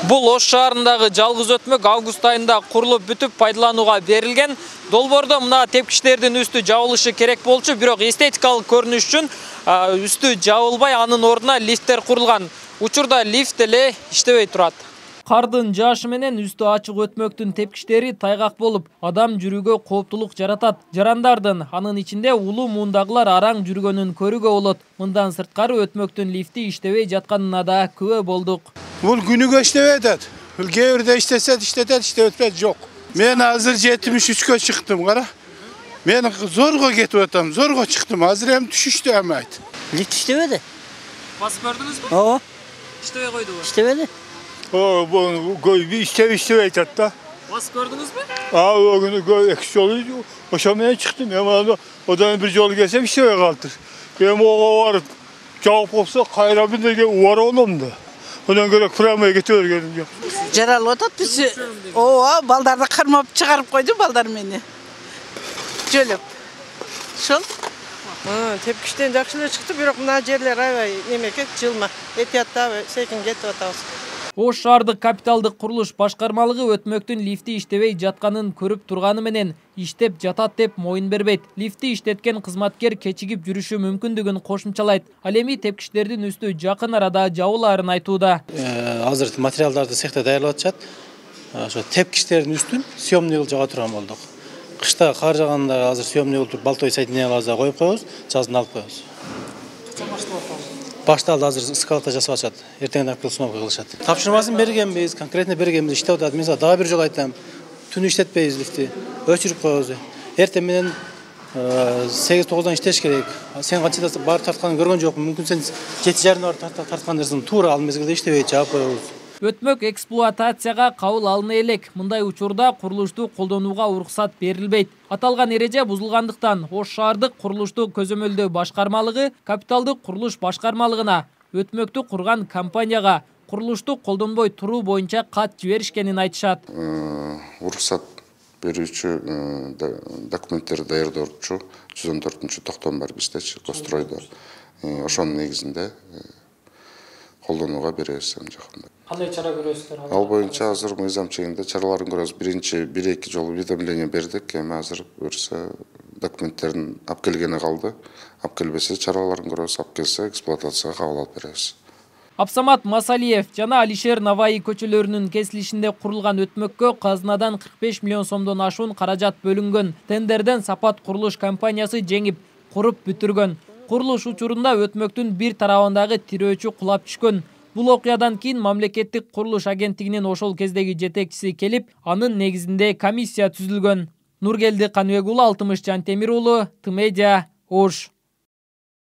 Бул Ош шаарындагы жалгыз өтмөк август айында курулуп бүтүп пайдаланууга берилген. Долбоордо мына тепкичтердин үстү жабылышы керек болчу, бирок эстетикалык көрүнүш үчүн үстү жабылбай, анын ордуна лифттер курулган. Учурда лифт эле иштебей турат. Кардын жаашы менен үстү ачык өтмөктүн тепкичтери тайгак болуп, адам жүрүүгө кооптулук жаратат. Жарандардын, анын ичинде улуу муундагылар араң жүргөнүн көрүүгө болот. Мындан сырткары өтмөктүн лифти иштебей жатканына да күбө болдук. Бул күнүгө иштебей атат. Бул кээ бирде иштесе иштетет, иштебей жок. Мен азыр 73-кө чыктым, кара. Мен зорго кетип атам, зорго чыктым. Азыр эми түшүштү амайт. Лифт иштебеди. Басып көрдүңүзбү? Ооба. Иштебей койдубу? İştemedi. Бул иштебей атат да. Басып көрдүңүзбү? О күнү экс жолу ошо менен чыктым. Эми одан бир жолу келсем иштебей калды. Эми ого барып жаап болсо кайра бир неге убара болом да. Одан керек прямо кете бергеним жок. Жаралып атат биз. Ооба, балдарды кармап чыгарып койду балдар мени. Жөлөп. Шол. Тепкичтен жакшы эле чыкты, бирок мына жерлер аябай немеке жылма. Этиятта секин кетип атабыз. Ош шаардык капиталдык курулуш башкармалыгы өтмөктүн лифти иштебей жатканын көрүп турганы менен иштеп жатат деп моюн бербейт. Лифти иштеткен кызматкер кечигип жүрүшү мүмкүндүгүн кошумчалайт. Ал эми тепкичтердин үстү жакын арада жабылаарын айтууда. Азыр материалдарды цехте даярлап атышат. Ошо тепкичтердин үстүн съемный кылып жага турган болдук. Кышта кар жааганда азыр съемный кылып балтой соединенияларга коюп коебуз, жазын алып коебуз. Башталды, азыр скалата жасап атышат. Эртеңден алып установка кылышат. Тапшырмасын бергенбиз, конкретно бергенбиз, иштеп атат. Мен дагы бир жолу айтам. Түнү иштетпейбиз лифти. Өчүрүп коебуз. Эртең менен 8-9-дан иштеш керек. Сен канчада бар тартканын көргөн жокмун. Мүмкүн сен 7:30 бар тарткандырсың. Туура ал мезгилде иштебей жаап коебуз. Өтмөк эксплуатацияга кабыл алына элек. Мындай учурда курулушту колдонууга уруксат берилбейт. Аталган эреже бузулгандыктан Ош шаардык курулушту көзөмөлдөө башкармалыгы капиталдык курулуш башкармалыгына, өтмөктү курган компанияга курулушту колдонбой туруу боюнча кат жиберишкенин айтышат. Уруксат берүүчү документтерди даярдоочу 114-токтом бар биздечи Костройдо. Ошонун негизинде колдонууга беребиз жакында. Кандай чара көрөсүздөр? Ал боюнча азыр мыйзам чегинде чараларын көрөбүз. Биринчи 1-2 жолу уведомление бердик. Эми азыр көрсө документтерин алып келгени калды. Алып келбесе чараларын көрөбүз, алып келсе эксплуатацияга кабыл алып беребиз. Абсамат Масалиев жана Алишер Наваи көчөлөрүнүн кесилишинде курулган өтмөккө казынадан 45 миллион сомдон ашуун каражат бөлүнгөн. Тендерден Сапат курулуш компаниясы жеңип, куруп бүтүргөн. Курулуш учурунда өтмөктүн бир тарабындагы тирөөчү кулап түшкөн. Бул окуядан кийин мамлекеттик курулуш агенттигинин ошол кездеги жетекчиси келип, анын негизинде комиссия түзүлгөн. Нургелди Каныбек уулу, Алтымыш Жантемир уулу, Т-Медиа, Ош.